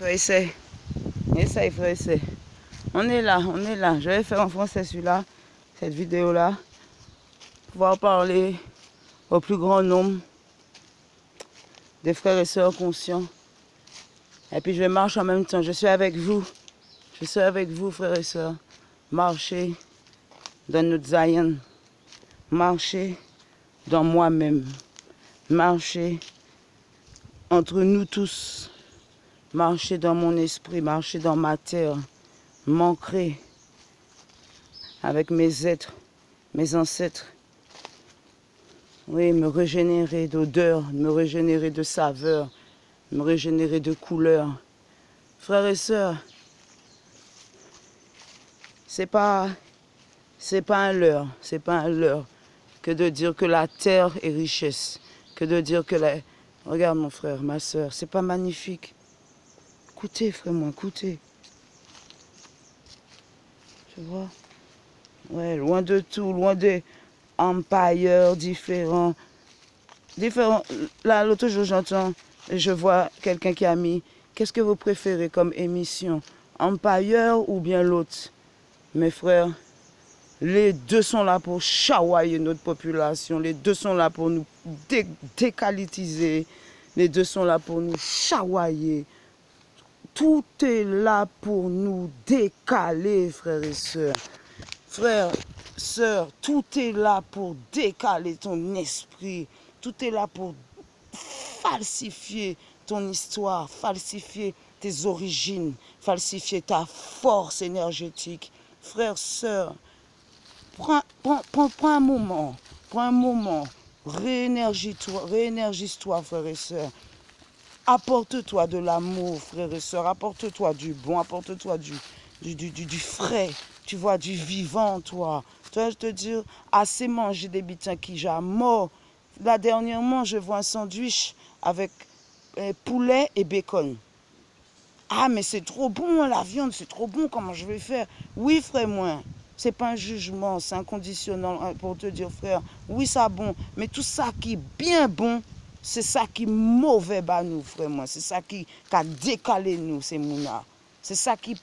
Essaye, essaye, frère, essaye. On est là, on est là. Je vais faire en français celui-là, cette vidéo-là, pouvoir parler au plus grand nombre des frères et sœurs conscients. Et puis je marche en même temps. Je suis avec vous. Je suis avec vous, frères et sœurs. Marchez dans notre Zion. Marchez dans moi-même. Marchez entre nous tous. Marchez dans mon esprit. Marchez dans ma terre. M'ancrer avec mes êtres, mes ancêtres. Oui, me régénérer d'odeur, me régénérer de saveur, me régénérer de couleur. Frères et sœurs, c'est pas un leurre, c'est pas un leurre que de dire que la terre est richesse, que de dire que la... Regarde mon frère, ma sœur, c'est pas magnifique. Écoutez, frère, moi, écoutez. Tu vois? Ouais, loin de tout, loin des empires différents. Là, l'autre jour, je vois quelqu'un qui a mis, qu'est-ce que vous préférez comme émission? Empire ou bien l'autre? Mes frères, les deux sont là pour chawailler notre population. Les deux sont là pour nous déqualitiser. Les deux sont là pour nous chawailler. Tout est là pour nous décaler, frères et sœurs. Frères, sœurs, tout est là pour décaler ton esprit. Tout est là pour falsifier ton histoire, falsifier tes origines, falsifier ta force énergétique. Frères, sœurs, prends un moment, réénergise-toi, frères et sœurs. Apporte-toi de l'amour, frères et sœurs, apporte-toi du bon, apporte-toi du frais, tu vois, du vivant, toi. Toi, je te dis, assez manger des bitins qui j'ai mort. Là, dernièrement, je vois un sandwich avec poulet et bacon. Ah, mais c'est trop bon, la viande, c'est trop bon, comment je vais faire? Oui, frère, moi, c'est pas un jugement, c'est un conditionnel pour te dire, frère, oui, ça bon, mais tout ça qui est bien bon, c'est ça qui est mauvais, bah, nous, frère, moi. C'est ça qui a décalé nous, c'est mouna. C'est ça qui est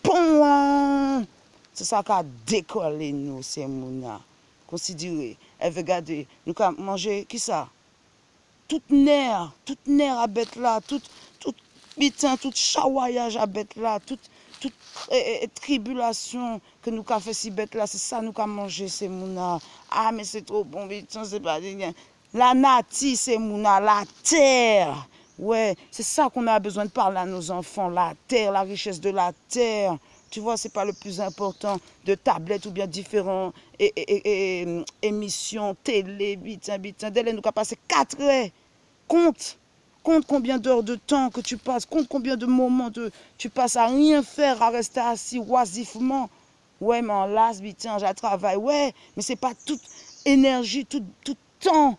bon. C'est ça qui a décollé nous, c'est mouna. Considérez. Et regardez, nous avons mangé, qui ça? Toute nerf à bête là, tout bitin, tout chawaillage à bête là, toute tribulation que nous avons fait si bête là, c'est ça nous avons mangé, c'est mouna. Ah, mais c'est trop bon, bitin, c'est pas rien. La nature, c'est mouna, la terre. Ouais, c'est ça qu'on a besoin de parler à nos enfants, la terre, la richesse de la terre. Tu vois, c'est pas le plus important de tablettes ou bien différents émissions, télé, bitin. Dès nous avons passé 4 heures. Compte combien d'heures de temps que tu passes, compte combien de moments tu passes à rien faire, à rester assis oisivement. Ouais, mais en las, bitin, j'ai travail. Ouais, mais c'est pas toute énergie, tout temps.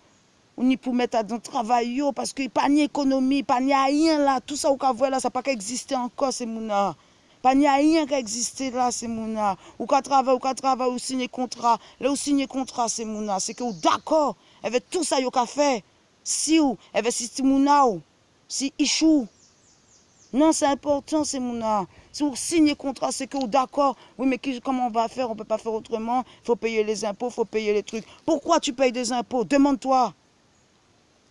On y pour mettre dans le travail, parce qu'il n'y a pas ni économie, pas ni rien là. Tout ça, qu'on voit là, ça n'a pas qu'à exister encore, c'est mouna. Pas ni rien qui existe là, c'est mouna. Ou qu'à travail, ou signer contrat. Là, ou signer contrat, c'est mouna. C'est que ou d'accord, avec tout ça, yo qu'a fait. Si ou, avec si mouna ou, si ichou. Non, c'est important, c'est mouna. Si vous signez contrat, c'est que ou d'accord. Oui, mais comment on va faire? On ne peut pas faire autrement. Il faut payer les impôts, il faut payer les trucs. Pourquoi tu payes des impôts? Demande-toi.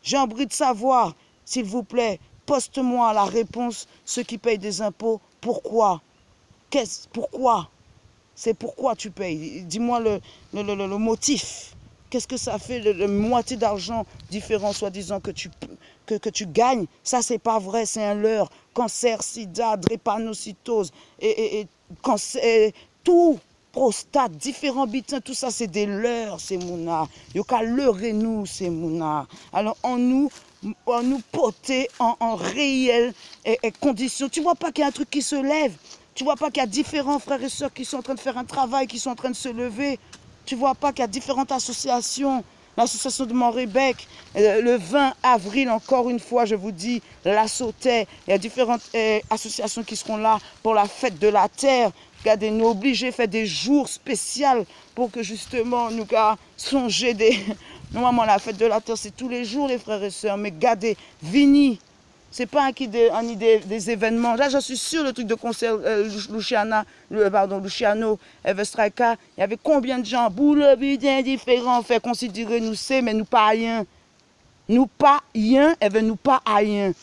J'ai envie de savoir, s'il vous plaît, poste-moi la réponse, ceux qui payent des impôts, pourquoi? Pourquoi? C'est pourquoi tu payes. Dis-moi le motif. Qu'est-ce que ça fait, le moitié d'argent différent, soi-disant, que tu gagnes? Ça, c'est pas vrai, c'est un leurre. Cancer, sida, drépanocytose, et cancer, tout. Prostate, différents bitins, tout ça c'est des leurres, c'est mouna. Yo ka leurrer nous, c'est mouna. Alors on nous porter en réelles conditions. Tu vois pas qu'il y a un truc qui se lève. Tu vois pas qu'il y a différents frères et sœurs qui sont en train de faire un travail, qui sont en train de se lever. Tu vois pas qu'il y a différentes associations. L'association de Montrébec, le 20 avril, encore une fois, je vous dis, la Sautet. Il y a différentes associations qui seront là pour la fête de la terre. Regardez, nous obligés à faire des jours spéciaux pour que justement nous songer des... Normalement, la fête de la terre, c'est tous les jours, les frères et sœurs. Mais regardez, Vini, C'est pas un idée des événements. Là, je suis sûr, le truc de concert Luciano, Everstrika, il y avait combien de gens, boule bien différents, fait considérer nous c'est, mais nous pas rien. Nous pas rien, et nous pas rien.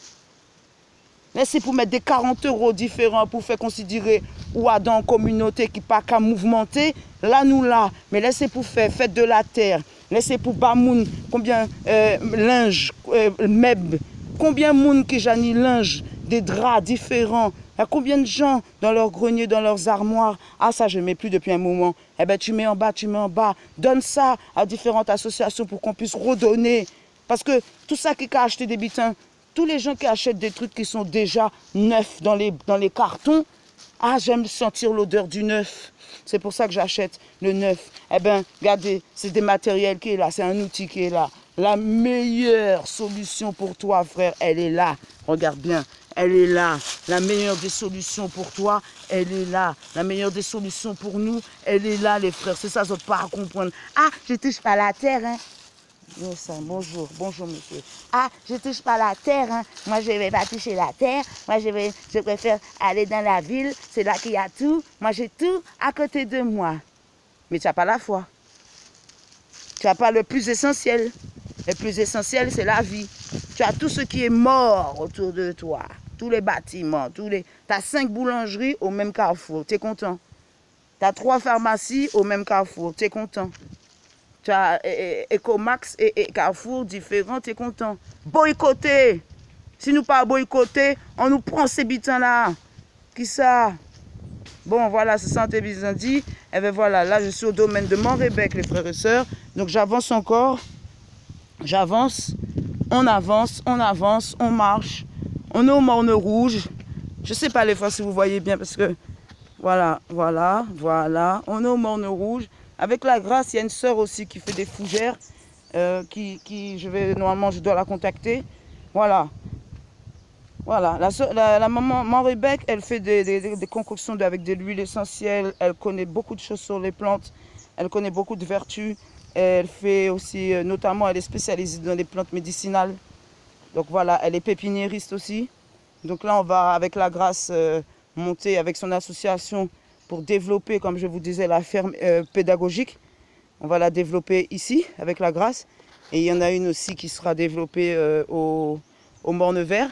Mais c'est pour mettre des 40 € différents pour faire considérer ou à dans une communauté qui pas qu'à mouvementer, là nous là. Mais laissez pour faire fête de la terre, laissez pour bamoun, combien linge, meb, combien de monde qui jani linge, des draps différents. Il y a combien de gens dans leurs greniers, dans leurs armoires. Ah ça je ne mets plus depuis un moment. Eh bien tu mets en bas, tu mets en bas. Donne ça à différentes associations pour qu'on puisse redonner. Parce que tout ça qui a acheté des bitins, tous les gens qui achètent des trucs qui sont déjà neufs dans les cartons, ah, j'aime sentir l'odeur du neuf. C'est pour ça que j'achète le neuf. Eh bien, regardez, c'est des matériels qui est là, c'est un outil qui est là. La meilleure solution pour toi, frère, elle est là. Regarde bien, elle est là. La meilleure des solutions pour toi, elle est là. La meilleure des solutions pour nous, elle est là, les frères. C'est ça, je ne peux pas comprendre. Ah, je ne touche pas la terre, hein. Bonjour, bonjour monsieur. Ah, je ne touche pas la terre, hein. Moi je ne vais pas toucher la terre. Moi je préfère aller dans la ville, c'est là qu'il y a tout. Moi j'ai tout à côté de moi. Mais tu n'as pas la foi. Tu n'as pas le plus essentiel. Le plus essentiel c'est la vie. Tu as tout ce qui est mort autour de toi. Tous les bâtiments, tu as 5 boulangeries au même carrefour, tu es content. Tu as 3 pharmacies au même carrefour, tu es content. Tu as Ecomax et Carrefour différents, tu es content. Boycotter. Si nous pas boycotter, on nous prend ces bitins-là. Qui ça? Bon, voilà, c'est ça, bien dit. Et bien voilà, là, je suis au domaine de Montrébec, les frères et sœurs. Donc, j'avance encore. J'avance. On avance, on avance, on marche. On est au Morne Rouge. Je ne sais pas les fois si vous voyez bien, parce que... Voilà. On est au Morne Rouge. Avec la grâce, il y a une sœur aussi qui fait des fougères, normalement, je dois la contacter. Voilà. Voilà. La maman Montrébec, elle fait des concoctions avec de l'huile essentielle. Elle connaît beaucoup de choses sur les plantes. Elle connaît beaucoup de vertus. Elle fait aussi, notamment, elle est spécialisée dans les plantes médicinales. Donc voilà, elle est pépiniériste aussi. Donc là, on va, avec la grâce, monter avec son association pour développer, comme je vous disais, la ferme pédagogique. On va la développer ici, avec la grâce. Et il y en a une aussi qui sera développée au Morne-Vert.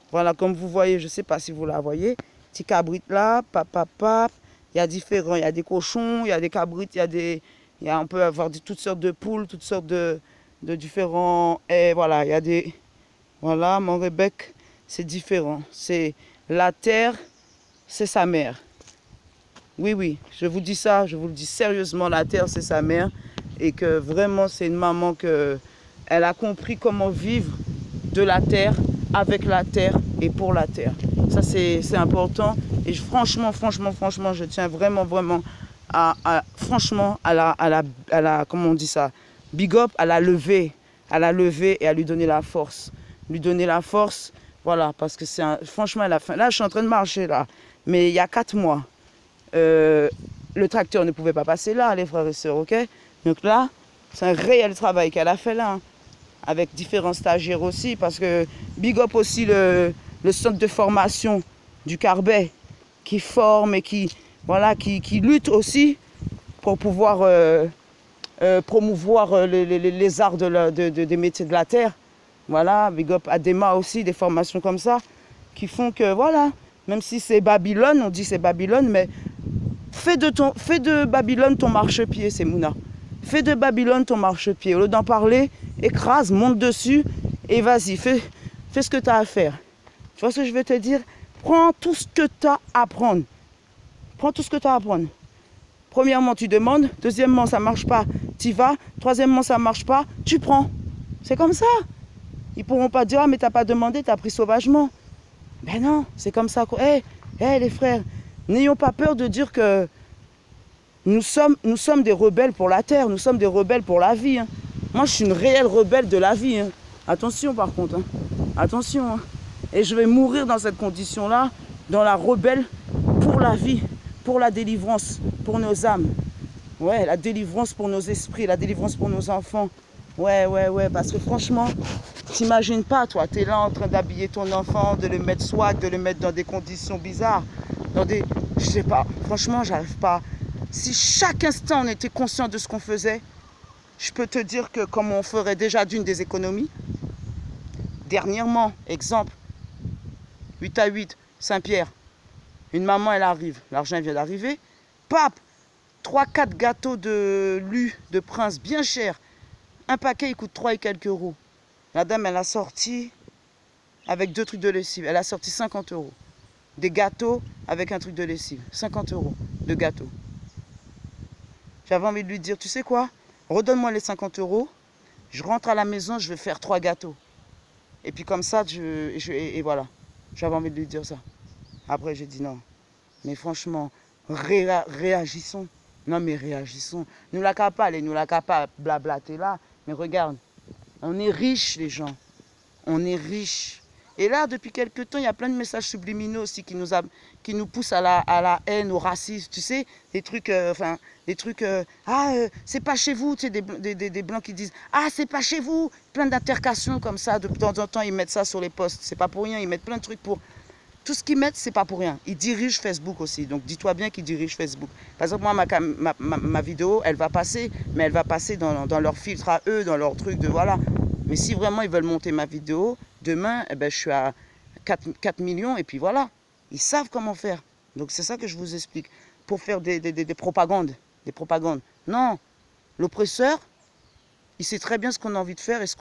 Voilà, comme vous voyez, je ne sais pas si vous la voyez. Petit cabrit là, pap. Il y a différents, il y a des cochons, il y a des cabrites, on peut avoir toutes sortes de poules, toutes sortes de différents... Et voilà, il y a des... Voilà, Montrébec, c'est différent. C'est la terre, c'est sa mère. Oui, je vous dis ça, je vous le dis sérieusement, la terre c'est sa mère et que vraiment c'est une maman elle a compris comment vivre de la terre, avec la terre et pour la terre. Ça c'est important et franchement, je tiens vraiment à la, comment on dit ça, big up, à la lever et à lui donner la force. Lui donner la force, voilà, parce que franchement, là je suis en train de marcher là, mais il y a 4 mois. Le tracteur ne pouvait pas passer là, les frères et sœurs, ok? Donc là, c'est un réel travail qu'elle a fait là, hein, avec différents stagiaires aussi, parce que big up aussi le centre de formation du Carbet, qui forme et qui lutte aussi pour pouvoir promouvoir les arts des métiers de la terre. Voilà, big up Adema aussi, des formations comme ça, qui font que, voilà, même si c'est Babylone, on dit c'est Babylone, mais fais de Babylone ton marchepied, c'est Mouna. Fais de Babylone ton marchepied. Au lieu d'en parler, écrase, monte dessus et vas-y, fais ce que tu as à faire. Tu vois ce que je veux te dire? Prends tout ce que tu as à apprendre. Prends tout ce que tu as à apprendre. Premièrement, tu demandes. Deuxièmement, ça ne marche pas, tu y vas. Troisièmement, ça ne marche pas, tu prends. C'est comme ça. Ils ne pourront pas dire, ah, mais tu n'as pas demandé, tu as pris sauvagement. Ben non, c'est comme ça. Hé, les frères, n'ayons pas peur de dire que nous sommes des rebelles pour la terre, nous sommes des rebelles pour la vie. Hein. Moi, je suis une réelle rebelle de la vie. Hein. Attention, par contre. Hein. Attention. Hein. Et je vais mourir dans cette condition-là, dans la rebelle pour la vie, pour la délivrance, pour nos âmes. Ouais, la délivrance pour nos esprits, la délivrance pour nos enfants. Ouais, parce que franchement, t'imagines pas, toi, t'es là en train d'habiller ton enfant, de le mettre swag, de le mettre dans des conditions bizarres, dans des... Je sais pas, franchement, j'arrive pas. Si chaque instant on était conscient de ce qu'on faisait, je peux te dire que comme on ferait déjà d'une des économies, dernièrement, exemple, 8 à 8, Saint-Pierre, une maman, elle arrive, l'argent vient d'arriver, pape, 3 4 gâteaux de lu, de prince, bien cher. Un paquet, il coûte 3 et quelques euros. La dame, elle a sorti, avec 2 trucs de lessive, elle a sorti 50 euros. Des gâteaux avec un truc de lessive. 50 euros de gâteaux. J'avais envie de lui dire, tu sais quoi? Redonne-moi les 50 euros. Je rentre à la maison, je vais faire 3 gâteaux. Et puis comme ça, et voilà. J'avais envie de lui dire ça. Après, j'ai dit non. Mais franchement, réagissons. Non, mais réagissons. Nous la capable, nous la capable, blablater là. Mais regarde, on est riches, les gens. On est riches. Et là, depuis quelques temps, il y a plein de messages subliminaux aussi qui nous poussent à la haine, au racisme. Tu sais, des trucs, c'est pas chez vous. Tu sais, des blancs qui disent, ah, c'est pas chez vous. Plein d'intercations comme ça. De temps en temps, ils mettent ça sur les posts. C'est pas pour rien. Ils mettent plein de trucs pour... Tout ce qu'ils mettent, c'est pas pour rien. Ils dirigent Facebook aussi. Donc, dis-toi bien qu'ils dirigent Facebook. Par exemple, moi, ma vidéo, elle va passer, mais elle va passer dans leur filtre à eux, dans leur truc de voilà. Mais si vraiment ils veulent monter ma vidéo, demain, eh ben, je suis à 4 millions et puis voilà. Ils savent comment faire. Donc, c'est ça que je vous explique. Pour faire des propagandes. Des propagandes. Non. L'oppresseur, il sait très bien ce qu'on a envie de faire et ce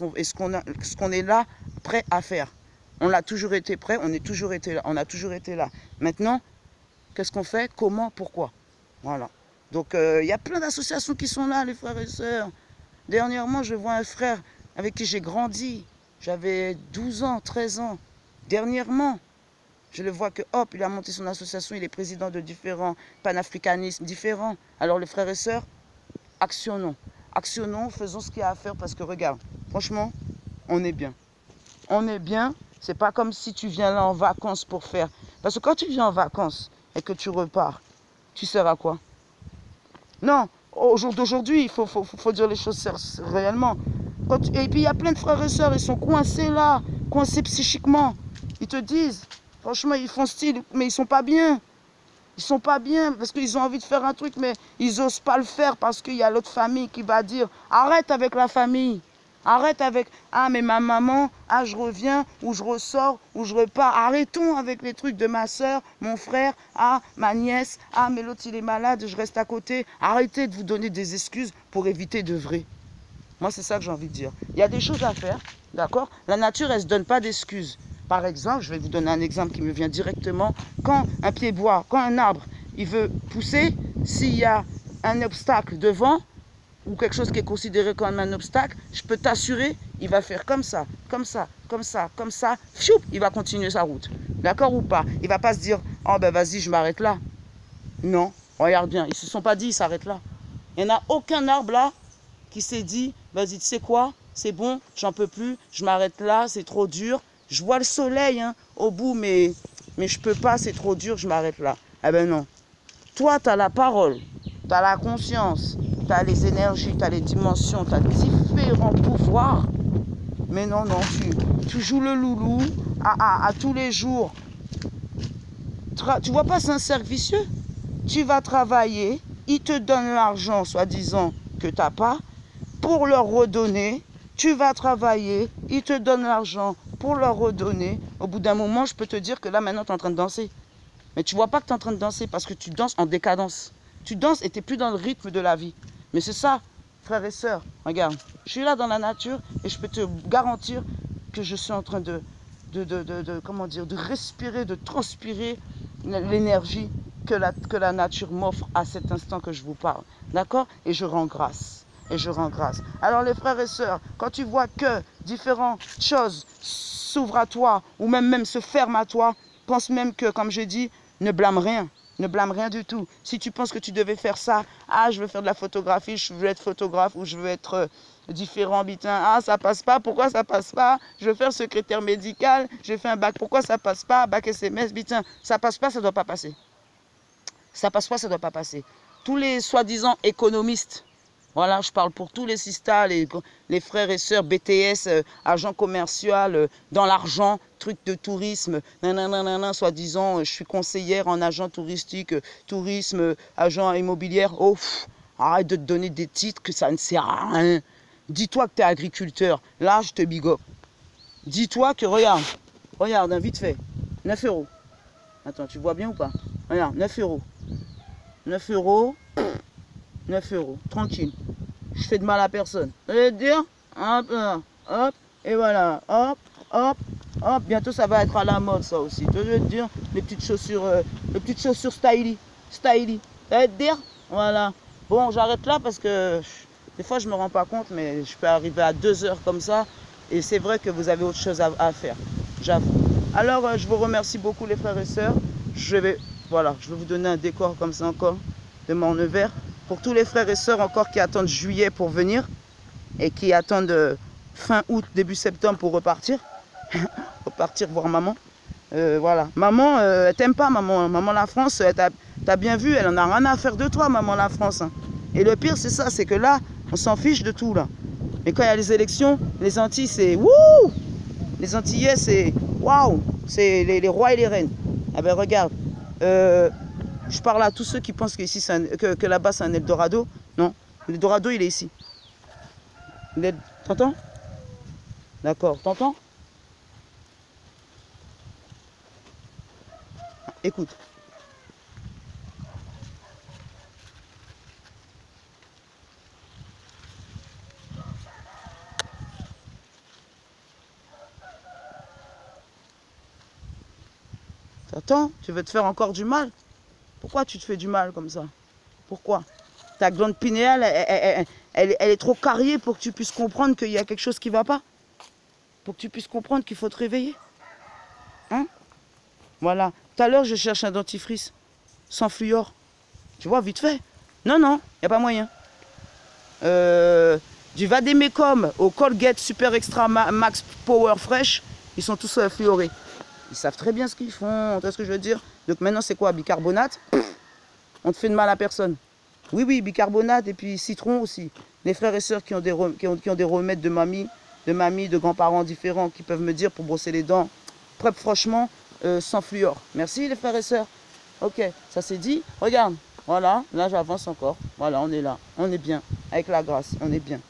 qu'on est là prêt à faire. On a toujours été prêt, on a toujours été là. Maintenant, qu'est-ce qu'on fait? Comment? Pourquoi? Voilà. Donc, il y a plein d'associations qui sont là, les frères et sœurs. Dernièrement, je vois un frère avec qui j'ai grandi. J'avais 12 ans, 13 ans. Dernièrement, je le vois que, hop, il a monté son association, il est président de différents panafricanismes différents. Alors, les frères et sœurs, actionnons. Actionnons, faisons ce qu'il y a à faire parce que, regarde, franchement, on est bien. On est bien. C'est pas comme si tu viens là en vacances pour faire. Parce que quand tu viens en vacances et que tu repars, tu sers à quoi? Non, au jour d'aujourd'hui, il faut dire les choses réellement. Et puis il y a plein de frères et sœurs, ils sont coincés là, coincés psychiquement. Ils te disent, franchement, ils font style, mais ils sont pas bien. Ils sont pas bien parce qu'ils ont envie de faire un truc, mais ils osent pas le faire parce qu'il y a l'autre famille qui va dire, arrête avec la famille. Arrête avec, ah mais ma maman, ah je reviens, ou je ressors, ou je repars. Arrêtons avec les trucs de ma soeur, mon frère, ah ma nièce, ah mais l'autre il est malade, je reste à côté. Arrêtez de vous donner des excuses pour éviter de vrai. Moi c'est ça que j'ai envie de dire. Il y a des choses à faire, d'accord? La nature elle se donne pas d'excuses. Par exemple, je vais vous donner un exemple qui me vient directement. Quand un pied bois, quand un arbre, il veut pousser, s'il y a un obstacle devant, ou quelque chose qui est considéré comme un obstacle, je peux t'assurer, il va faire comme ça, comme ça, comme ça, comme ça, choup, il va continuer sa route. D'accord ou pas? Il ne va pas se dire, oh ben vas-y, je m'arrête là. Non, regarde bien, ils ne se sont pas dit, ils s'arrêtent là. Il n'y en a aucun arbre là qui s'est dit, vas-y, tu sais quoi, c'est bon, j'en peux plus, je m'arrête là, c'est trop dur. Je vois le soleil hein, au bout, mais je ne peux pas, c'est trop dur, je m'arrête là. Eh ben non. Toi, tu as la parole, tu as la conscience, tu as les énergies, tu as les dimensions, tu as différents pouvoirs. Mais non, tu joues le loulou à tous les jours. Tu vois pas, c'est un cercle vicieux. Tu vas travailler, ils te donnent l'argent, soi-disant, que tu n'as pas, pour leur redonner. Tu vas travailler, ils te donnent l'argent pour leur redonner. Au bout d'un moment, je peux te dire que là, maintenant, tu es en train de danser. Mais tu ne vois pas que tu es en train de danser parce que tu danses en décadence. Tu danses et tu n'es plus dans le rythme de la vie. Mais c'est ça, frères et sœurs. Regarde, je suis là dans la nature et je peux te garantir que je suis en train de respirer, de transpirer l'énergie que la nature m'offre à cet instant que je vous parle. D'accord? Et je rends grâce. Et je rends grâce. Alors les frères et sœurs, quand tu vois que différentes choses s'ouvrent à toi ou même se ferment à toi, pense même que, comme j'ai dit, ne blâme rien. Ne blâme rien du tout. Si tu penses que tu devais faire ça, ah, je veux faire de la photographie, je veux être photographe ou je veux être différent, bitin, ah, ça passe pas, pourquoi ça passe pas? Je veux faire secrétaire médical, j'ai fait un bac, pourquoi ça passe pas? Bac SMS, bitin, ça passe pas, ça doit pas passer. Ça passe pas, ça doit pas passer. Tous les soi-disant économistes, Voilà, je parle pour tous les sistas, les frères et sœurs BTS, agents commerciaux, dans l'argent, truc de tourisme, nanana, soi-disant, je suis conseillère en agent touristique, tourisme, agent immobilier. Oh, arrête de te donner des titres que ça ne sert à rien. Dis-toi que tu es agriculteur. Là, je te big up. Dis-toi que, regarde, hein, vite fait, 9 euros. Attends, tu vois bien ou pas? Regarde, 9 euros. 9 euros. 9 euros, tranquille. Je fais de mal à personne. Vous allez dire, hop, là, hop, et voilà, hop, hop, hop. Bientôt ça va être à la mode ça aussi. Je vais te dire, les petites chaussures styly, styly. Ça va te dire, voilà. Bon, j'arrête là parce que des fois je me rends pas compte, mais je peux arriver à 2 heures comme ça. Et c'est vrai que vous avez autre chose à faire, j'avoue. Alors, je vous remercie beaucoup les frères et sœurs. Voilà, je vais vous donner un décor comme ça encore de mon Nevers. Pour tous les frères et sœurs encore qui attendent juillet pour venir et qui attendent fin août, début septembre pour repartir. Repartir voir maman. Voilà. Maman, elle t'aime pas, maman. Maman la France, t'as bien vu, elle en a rien à faire de toi, maman la France. Hein. Et le pire, c'est ça, c'est que là, on s'en fiche de tout, là. Mais quand il y a les élections, les Antilles, c'est wouh! Les Antillais, c'est waouh! C'est les rois et les reines. Ah ben regarde. Je parle à tous ceux qui pensent que là-bas c'est un Eldorado. Non, l'Eldorado il est ici. T'entends? D'accord, t'entends? Écoute. T'entends? Tu veux te faire encore du mal? Pourquoi tu te fais du mal comme ça? Pourquoi? Ta glande pinéale, elle est trop carriée pour que tu puisses comprendre qu'il y a quelque chose qui ne va pas. Pour que tu puisses comprendre qu'il faut te réveiller. Hein? Voilà. Tout à l'heure, je cherche un dentifrice. Sans fluor. Tu vois, vite fait. Non, non, il n'y a pas moyen. Du Vademecum au Colgate Super Extra Max Power Fresh, ils sont tous fluorés. Ils savent très bien ce qu'ils font, tu vois ce que je veux dire? Donc maintenant, c'est quoi? Bicarbonate? On te fait de mal à personne. Oui, oui, bicarbonate et puis citron aussi. Les frères et sœurs qui ont des remèdes de mamie, de grands-parents différents qui peuvent me dire pour brosser les dents. Franchement, sans fluor. Merci les frères et sœurs. Ok, ça c'est dit. Regarde, voilà, là j'avance encore. Voilà, on est là. On est bien. Avec la grâce, on est bien.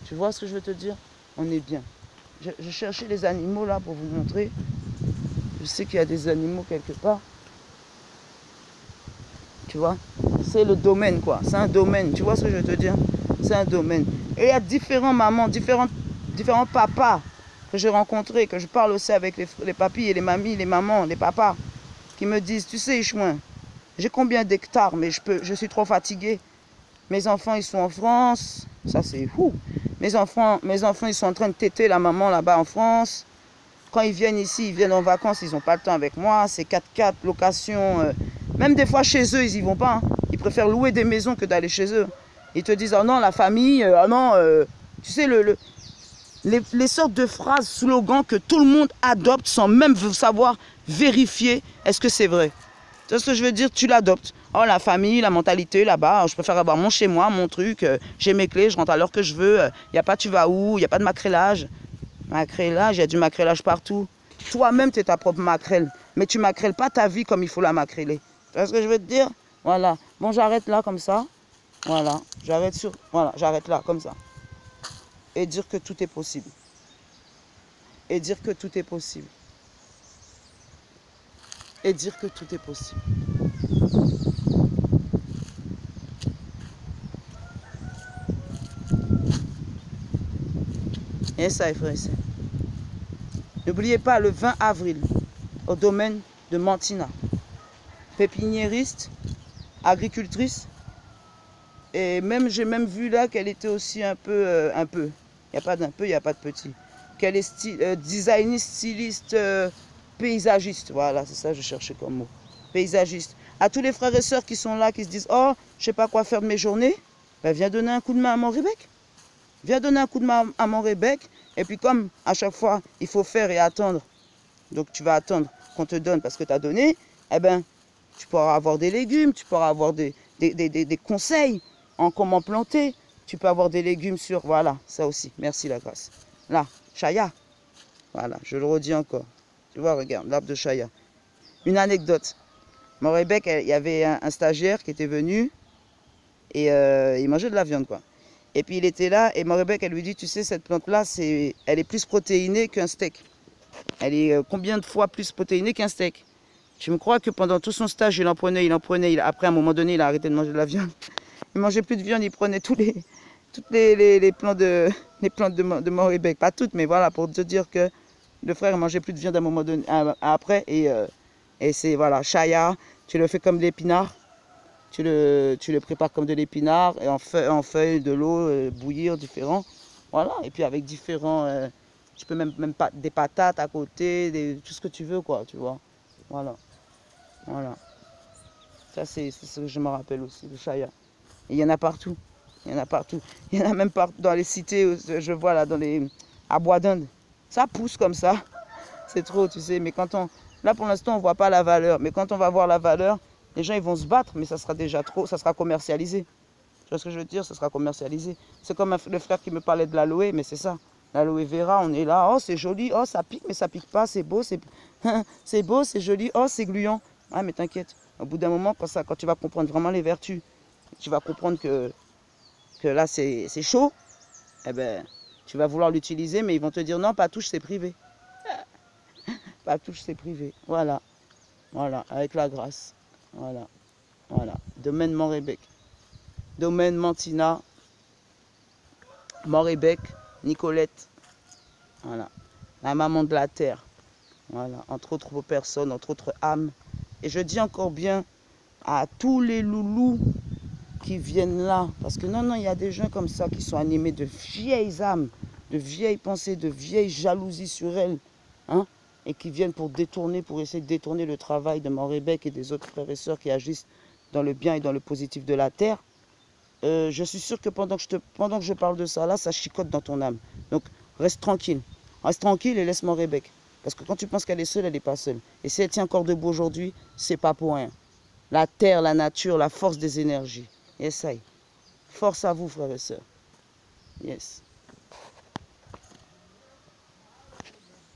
Tu vois ce que je veux te dire? On est bien. Je cherchais les animaux là pour vous montrer. Je sais qu'il y a des animaux quelque part. Tu vois? C'est le domaine quoi. C'est un domaine. Tu vois ce que je veux te dire? C'est un domaine. Et il y a différents mamans, différents papas que j'ai rencontrés, que je parle aussi avec les papis et les mamies, les mamans, les papas, qui me disent, tu sais, Ichouin, j'ai combien d'hectares, mais je suis trop fatigué. Mes enfants, ils sont en France. Ça, c'est fou. Mes enfants, ils sont en train de téter la maman là-bas en France. Quand ils viennent ici, ils viennent en vacances, ils n'ont pas le temps avec moi. C'est 4x4, location. Même des fois, chez eux, ils n'y vont pas. Hein. Ils préfèrent louer des maisons que d'aller chez eux. Ils te disent, oh non, la famille, oh non. Tu sais, les sortes de phrases, slogans que tout le monde adopte sans même savoir vérifier est-ce que c'est vrai. Tu vois ce que je veux dire? Tu l'adoptes. Oh, la famille, la mentalité là-bas, je préfère avoir mon chez moi, mon truc, j'ai mes clés, je rentre à l'heure que je veux, il n'y a pas tu vas où, il n'y a pas de macrélage. Macrélage, il y a du macrélage partout. Toi-même, tu es ta propre macrèle, mais tu macrèles pas ta vie comme il faut la macréler. Tu vois ce que je veux te dire? Voilà. Bon, j'arrête là comme ça. Voilà. J'arrête là comme ça. Et dire que tout est possible. Et dire que tout est possible. Et dire que tout est possible. Et ça, frère. N'oubliez pas le 20 avril, au domaine de Mantina. Pépiniériste, agricultrice. Et même, j'ai même vu là qu'elle était aussi un peu. Il n'y a pas d'un peu, il n'y a pas de petit. Qu'elle est designiste, styliste, paysagiste. Voilà, c'est ça que je cherchais comme mot. Paysagiste. À tous les frères et sœurs qui sont là, qui se disent, oh, je ne sais pas quoi faire de mes journées, ben, viens donner un coup de main à mon Rebecque. Viens donner un coup de main à mon Rebecque. Et puis comme à chaque fois, il faut faire et attendre. Donc tu vas attendre qu'on te donne parce que tu as donné. Eh ben, tu pourras avoir des légumes, tu pourras avoir des conseils en comment planter. Tu peux avoir des légumes sur... Voilà, ça aussi. Merci la grâce. Là, Chaya. Voilà, je le redis encore. Tu vois, regarde, l'arbre de Chaya. Une anecdote. Morebek, il y avait un stagiaire qui était venu et il mangeait de la viande, quoi. Et puis il était là et Morebek, elle lui dit, tu sais, cette plante-là, elle est plus protéinée qu'un steak. Elle est combien de fois plus protéinée qu'un steak? Je me crois que pendant tout son stage, il en prenait. Après, à un moment donné, il a arrêté de manger de la viande. Il mangeait plus de viande, il prenait toutes les plantes de Morebek. Pas toutes, mais voilà, pour te dire que le frère ne mangeait plus de viande à un moment donné, après. Et c'est, voilà, Chaya, tu le fais comme de l'épinard. Tu le prépares comme de l'épinard, et en feuilles, de l'eau, bouillir, différents. Voilà, et puis avec différents... tu peux même pas des patates à côté, tout ce que tu veux, quoi, tu vois. Voilà. Voilà. Ça, c'est ce que je me rappelle aussi, le Chaya. Et il y en a partout. Il y en a partout. Il y en a même partout dans les cités, je vois là, à Bois d'Inde. Ça pousse comme ça. C'est trop, tu sais. Mais quand on... Là, pour l'instant, on ne voit pas la valeur. Mais quand on va voir la valeur, les gens, ils vont se battre, mais ça sera déjà trop, ça sera commercialisé. Tu vois ce que je veux dire? Ça sera commercialisé. C'est comme le frère qui me parlait de l'aloe, mais c'est ça. L'aloe vera, on est là, oh, c'est joli, oh, ça pique, mais ça pique pas, c'est beau, c'est beau, c'est joli, oh, c'est gluant. Ah, mais t'inquiète, au bout d'un moment, quand tu vas comprendre vraiment les vertus, tu vas comprendre que là, c'est chaud, eh ben, tu vas vouloir l'utiliser, mais ils vont te dire, non, pas touche, c'est privé. Pas touche, c'est privé. Voilà. Voilà, avec la grâce. Voilà. Voilà. Domaine Morebek. Domaine Mantina. Morebek. Nicolette. Voilà. La maman de la terre. Voilà. Entre autres personnes, entre autres âmes. Et je dis encore bien à tous les loulous qui viennent là. Parce que non, il y a des gens comme ça qui sont animés de vieilles âmes, de vieilles pensées, de vieilles jalousies sur elles. Hein? Et qui viennent pour essayer de détourner le travail de Morebek et des autres frères et sœurs qui agissent dans le bien et dans le positif de la terre. Je suis sûr que pendant que je parle de ça, là, ça chicote dans ton âme. Donc, reste tranquille. Reste tranquille et laisse Morebek. Parce que quand tu penses qu'elle est seule, elle n'est pas seule. Et si elle tient encore debout aujourd'hui, c'est pas pour rien. La terre, la nature, la force des énergies. Yes, I. Force à vous, frères et sœurs. Yes.